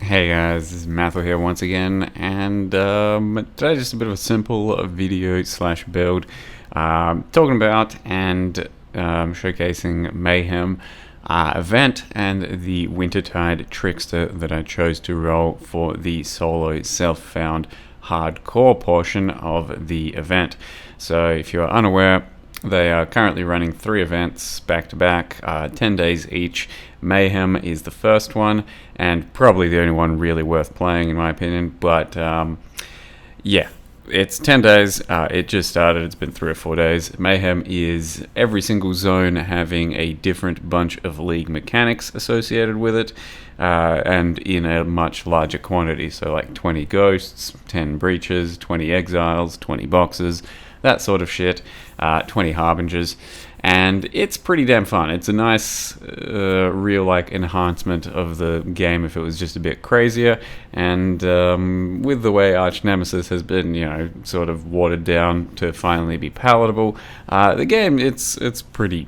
Hey guys, this is Matthew here once again, and today just a bit of a simple video slash build, talking about and showcasing Mayhem event and the Wintertide Trickster that I chose to roll for the solo self-found hardcore portion of the event. So if you're unaware, they are currently running 3 events back to back, 10 days each. Mayhem is the first one, and probably the only one really worth playing in my opinion, but yeah, it's 10 days, it just started, it's been 3 or 4 days. Mayhem is every single zone having a different bunch of league mechanics associated with it, and in a much larger quantity, so like 20 ghosts, 10 breaches, 20 exiles, 20 boxes, that sort of shit, 20 harbingers, and it's pretty damn fun. It's a nice, real like enhancement of the game if it was just a bit crazier, and with the way Arch Nemesis has been, sort of watered down to finally be palatable, the game it's pretty,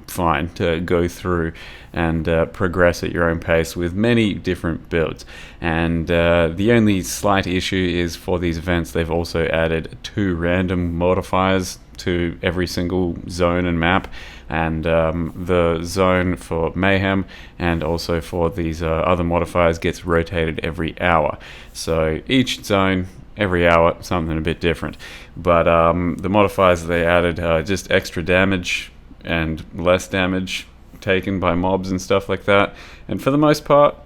fine to go through and progress at your own pace with many different builds. And the only slight issue is for these events they've also added 2 random modifiers to every single zone and map, and the zone for Mayhem and also for these other modifiers gets rotated every hour, so each zone every hour something a bit different. But the modifiers they added just extra damage and less damage taken by mobs and stuff like that, and for the most part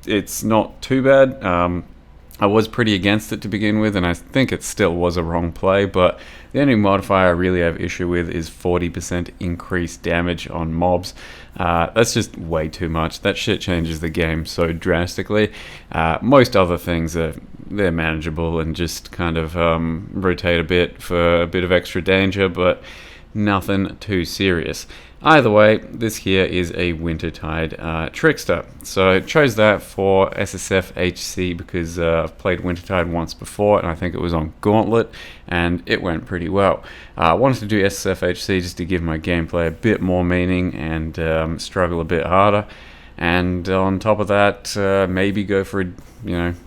it's not too bad. I was pretty against it to begin with, and I think it still was a wrong play, but the only modifier I really have issue with is 40% increased damage on mobs. That's just way too much. That shit changes the game so drastically. Most other things they're manageable and just kind of rotate a bit for a bit of extra danger, but nothing too serious. Either way, this here is a Wintertide Trickster. So I chose that for SSFHC because I've played Wintertide once before, and I think it was on Gauntlet, and it went pretty well. I wanted to do SSFHC just to give my gameplay a bit more meaning and struggle a bit harder. And on top of that, maybe go for a,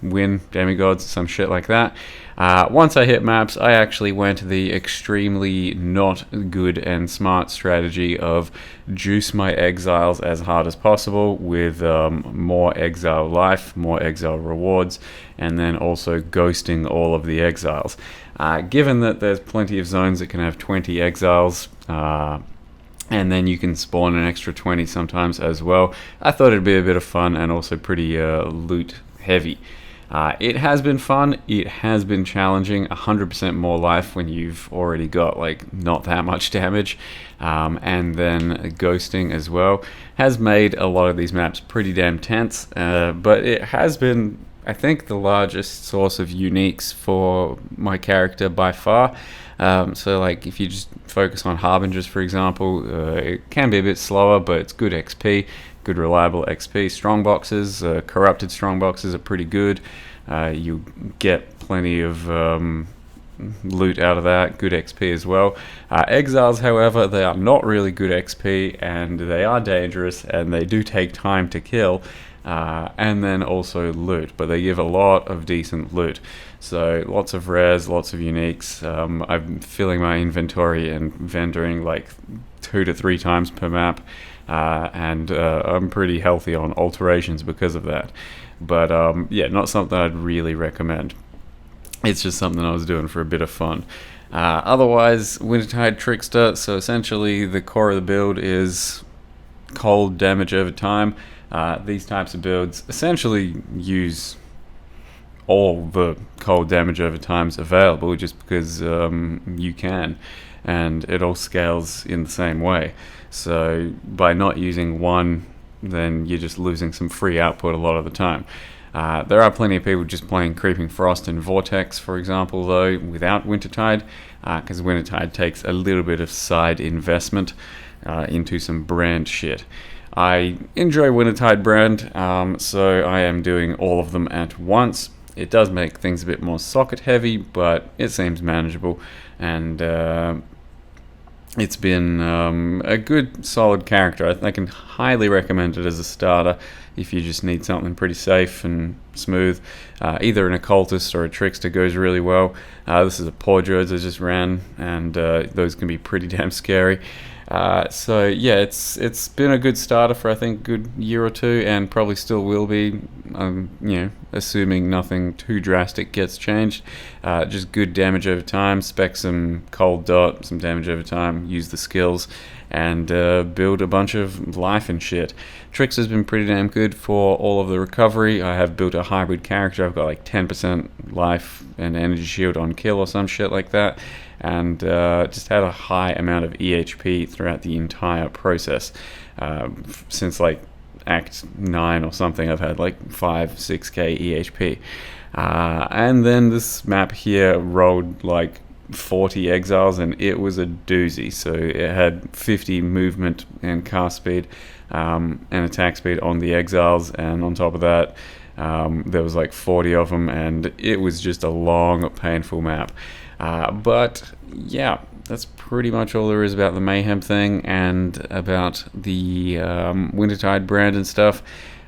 win demigods, some shit like that. Once I hit maps, I actually went the extremely not good and smart strategy of juice my exiles as hard as possible with more exile life, more exile rewards, and then also ghosting all of the exiles. Given that there's plenty of zones that can have 20 exiles, and then you can spawn an extra 20 sometimes as well, I thought it'd be a bit of fun and also pretty loot heavy. It has been fun, it has been challenging. 100% more life when you've already got like not that much damage, and then ghosting as well has made a lot of these maps pretty damn tense, but it has been, I think, the largest source of uniques for my character by far. So like if you just focus on harbingers, for example, it can be a bit slower, but it's good XP, good reliable XP. Strong boxes, corrupted strong boxes are pretty good. You get plenty of loot out of that, good XP as well. Exiles, however, they are not really good XP, and they are dangerous, and they do take time to kill, and then also loot, but they give a lot of decent loot. So lots of rares, lots of uniques. I'm filling my inventory and vendoring like 2 to 3 times per map, and I'm pretty healthy on alterations because of that. But yeah, not something I'd really recommend. It's just something I was doing for a bit of fun. Otherwise, Wintertide Trickster, so essentially the core of the build is cold damage over time. These types of builds essentially use all the cold damage over times available just because you can, and it all scales in the same way. So by not using one, then you're just losing some free output a lot of the time. There are plenty of people just playing Creeping Frost and Vortex, for example, though, without Wintertide, because Wintertide takes a little bit of side investment into some brand shit. I enjoy Wintertide brand, so I am doing all of them at once. It does make things a bit more socket heavy, but it seems manageable, and it's been a good, solid character. I can highly recommend it as a starter if you just need something pretty safe and smooth. Either an occultist or a trickster goes really well. This is a Porjodes I just ran, and those can be pretty damn scary. So yeah, it's been a good starter for I think a good year or two, and probably still will be. Assuming nothing too drastic gets changed. Just good damage over time. Spec some cold dot, some damage over time. Use the skills, and build a bunch of life and shit. Trickster's been pretty damn good for all of the recovery. I have built a hybrid character. I've got like 10% life and energy shield on kill or some shit like that, and just had a high amount of EHP throughout the entire process. Since like Act 9 or something, I've had like 5-6k EHP. And then this map here rolled like 40 exiles, and it was a doozy. So it had 50 movement and cast speed and attack speed on the exiles, and on top of that there was like 40 of them, and it was just a long, painful map. But yeah, that's pretty much all there is about the Mayhem thing and about the Wintertide brand and stuff.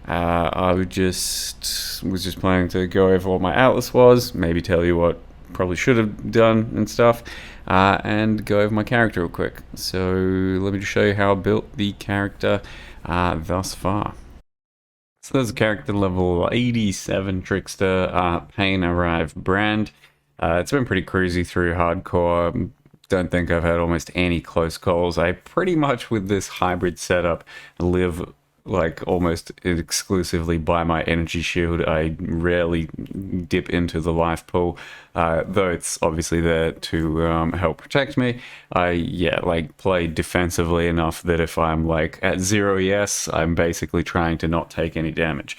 I was just planning to go over what my Atlas was, maybe tell you what probably should have done and stuff, and go over my character real quick. So let me just show you how I built the character thus far. So there's a character level 87 Trickster Pain Arrive brand. It's been pretty cruisy through hardcore. Don't think I've had almost any close calls. I pretty much, with this hybrid setup, live like almost exclusively by my energy shield. I rarely dip into the life pool, though it's obviously there to help protect me. I like play defensively enough that if I'm like at 0 ES, I'm basically trying to not take any damage.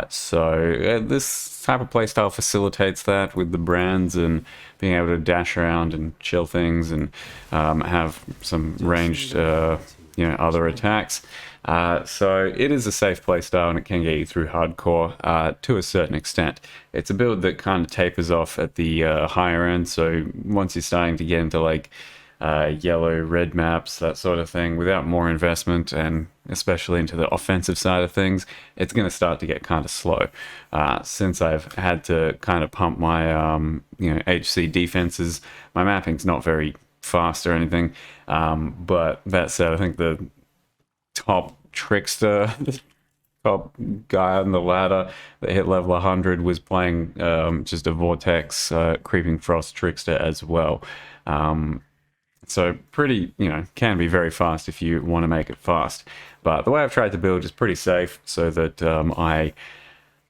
So this type of playstyle facilitates that with the brands and being able to dash around and chill things and have some ranged other attacks. So it is a safe playstyle, and it can get you through hardcore to a certain extent. It's a build that kind of tapers off at the higher end, so once you're starting to get into like yellow, red maps, that sort of thing, without more investment, and especially into the offensive side of things, it's going to start to get kind of slow. Since I've had to kind of pump my HC defenses, my mapping's not very fast or anything, but that said, I think the top trickster, the top guy on the ladder that hit level 100 was playing just a Vortex Creeping Frost Trickster as well. So pretty, can be very fast if you want to make it fast. But the way I've tried to build is pretty safe, so that I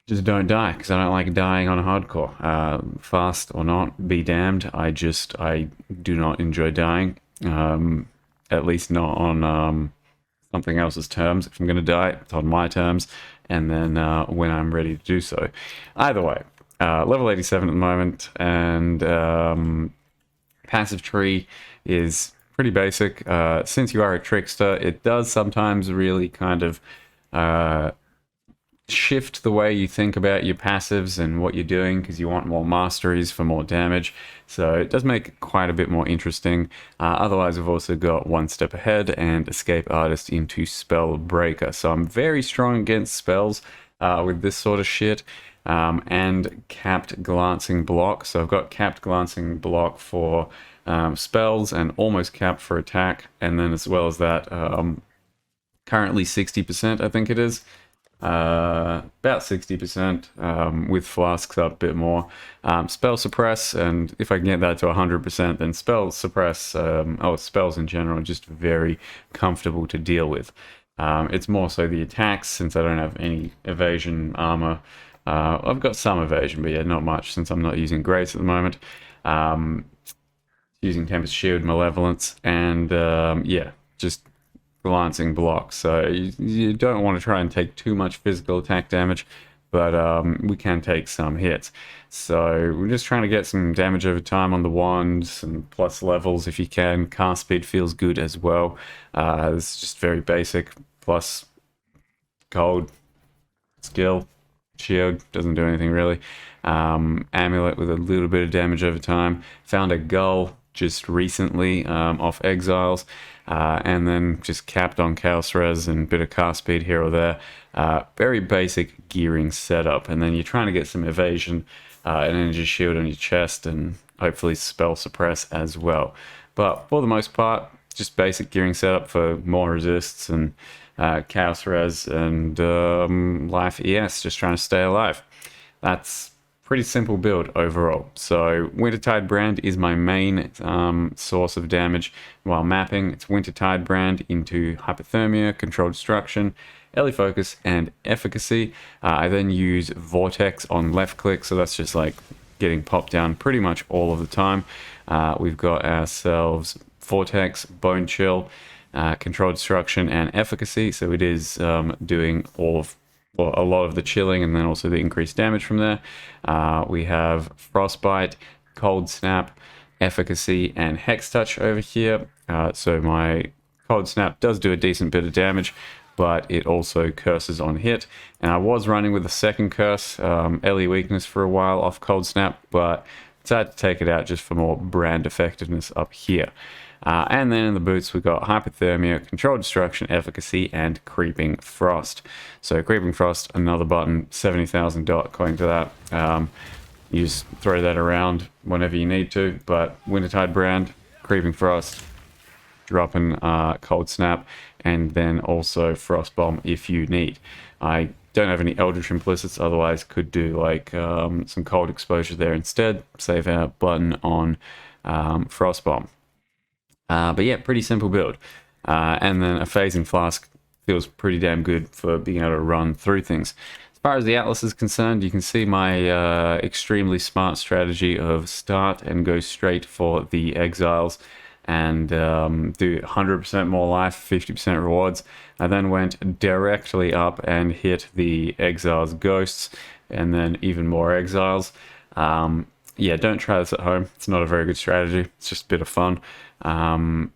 just don't die, because I don't like dying on hardcore. Fast or not, be damned. I do not enjoy dying. At least not on something else's terms. If I'm going to die, it's on my terms, and then when I'm ready to do so. Either way, level 87 at the moment, and passive tree is pretty basic. Since you are a trickster, it does sometimes really kind of shift the way you think about your passives and what you're doing, because you want more masteries for more damage. So it does make it quite a bit more interesting. Otherwise, we've also got One Step Ahead and Escape Artist into Spell Breaker. So I'm very strong against spells with this sort of shit. And Capped Glancing Block. So I've got Capped Glancing Block for spells and almost capped for attack, and then as well as that, currently 60%, I think it is. About 60%, with flasks up a bit more. Spell Suppress, and if I can get that to 100%, then Spell Suppress, spells in general, are just very comfortable to deal with. It's more so the attacks, since I don't have any evasion armor. I've got some evasion, but yeah, not much, since I'm not using Grace at the moment. Using Tempest Shield, Malevolence, and just glancing blocks. So you don't want to try and take too much physical attack damage, but we can take some hits. So we're just trying to get some damage over time on the wands and plus levels if you can. Cast speed feels good as well. It's just very basic. Plus cold, skill, shield, doesn't do anything really. Amulet with a little bit of damage over time. Found a gull just recently off Exiles, and then just capped on Chaos Res and bit of car speed here or there. Very basic gearing setup, and then you're trying to get some evasion, an energy shield on your chest, and hopefully spell suppress as well. But for the most part, just basic gearing setup for more resists and Chaos Res and Life ES, just trying to stay alive. That's pretty simple build overall. So Wintertide Brand is my main source of damage while mapping. It's Wintertide Brand into Hypothermia, Controlled Destruction, Early Focus, and Efficacy. I then use Vortex on left click, so that's just like getting popped down pretty much all of the time. We've got ourselves Vortex, Bone Chill, Controlled Destruction, and Efficacy, so it is doing a lot of the chilling and then also the increased damage from there. We have Frostbite, Cold Snap, Efficacy, and Hex Touch over here. So my Cold Snap does do a decent bit of damage, but it also curses on hit. And I was running with a second curse, LE Weakness for a while off Cold Snap, but decided to take it out just for more brand effectiveness up here. And then in the boots, we've got Hypothermia, Controlled Destruction, Efficacy, and Creeping Frost. So Creeping Frost, another button, 70,000 DoT according to that. You just throw that around whenever you need to, but Wintertide Brand, Creeping Frost, dropping Cold Snap, and then also Frost Bomb if you need. I don't have any Eldritch Implicits, otherwise could do like some Cold Exposure there instead, save our button on Frost Bomb. But yeah, pretty simple build. And then a Phasing Flask feels pretty damn good for being able to run through things. As far as the Atlas is concerned, you can see my extremely smart strategy of start and go straight for the Exiles and do 100% more life, 50% rewards. I then went directly up and hit the Exiles Ghosts and then even more Exiles. Yeah, don't try this at home. It's not a very good strategy. It's just a bit of fun. And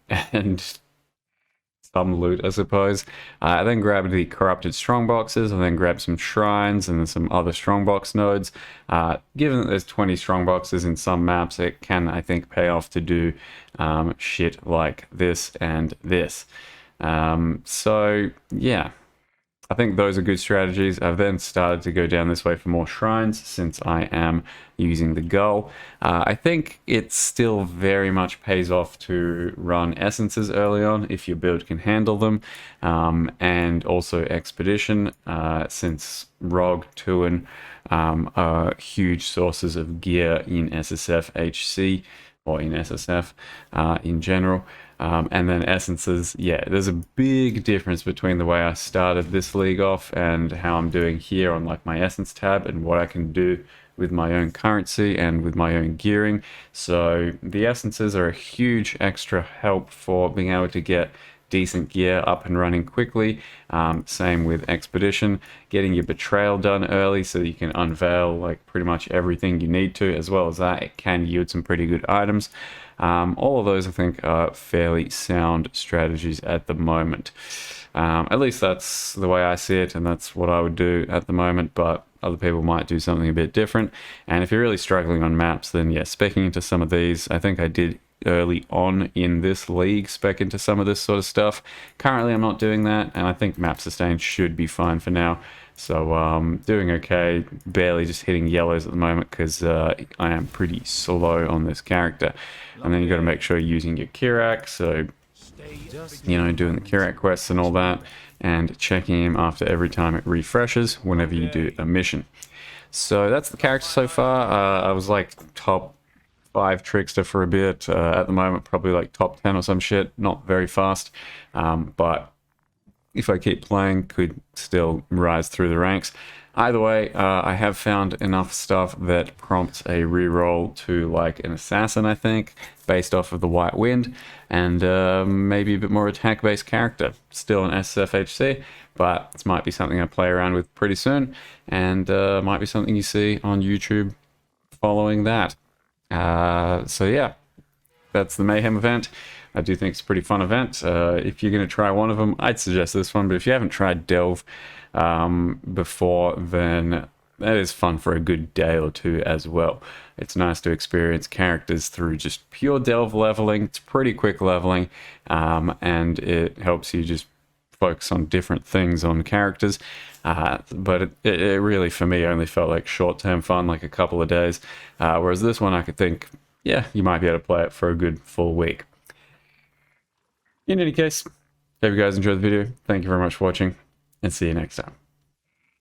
some loot, I suppose. I then grabbed the Corrupted Strongboxes. I then grabbed some Shrines and then some other Strongbox nodes. Given that there's 20 Strongboxes in some maps, it can, I think, pay off to do shit like this and this. So, yeah. I think those are good strategies. I've then started to go down this way for more shrines since I am using the Gull. I think it still very much pays off to run essences early on if your build can handle them, and also Expedition since Rog, Tuin are huge sources of gear in SSFHC or in SSF in general. And then essences, yeah, there's a big difference between the way I started this league off and how I'm doing here on like my essence tab and what I can do with my own currency and with my own gearing. So the essences are a huge extra help for being able to get decent gear up and running quickly. Same with Expedition, getting your betrayal done early so that you can unveil like pretty much everything you need to. As well as that, it can yield some pretty good items. All of those I think are fairly sound strategies at the moment. At least that's the way I see it, and that's what I would do at the moment, but other people might do something a bit different. And if you're really struggling on maps, then yeah, speccing into some of these, I think I did early on in this league spec into some of this sort of stuff. Currently I'm not doing that, and I think map sustain should be fine for now. So doing okay, barely just hitting yellows at the moment because I am pretty slow on this character. And then you got to make sure you're using your Kirak, so you know, doing the Kirak quests and all that, and checking him after every time it refreshes whenever you do a mission. So that's the character so far. I was like top 5 Trickster for a bit. At the moment, probably like top 10 or some shit. Not very fast, but if I keep playing, could still rise through the ranks. Either way, I have found enough stuff that prompts a reroll to like an assassin, I think, based off of the White Wind, and maybe a bit more attack-based character. Still an SSFHC, but this might be something I play around with pretty soon, and might be something you see on YouTube following that. So yeah, that's the Mayhem event. I do think it's a pretty fun event. If you're going to try one of them, I'd suggest this one, but if you haven't tried Delve before, then that is fun for a good day or two as well. It's nice to experience characters through just pure delve leveling. It's pretty quick leveling, and it helps you just focus on different things on characters. But it really, for me, only felt like short-term fun, like a couple of days. Whereas this one, I could think, yeah, you might be able to play it for a good full week. In any case, hope you guys enjoyed the video. Thank you very much for watching, and see you next time.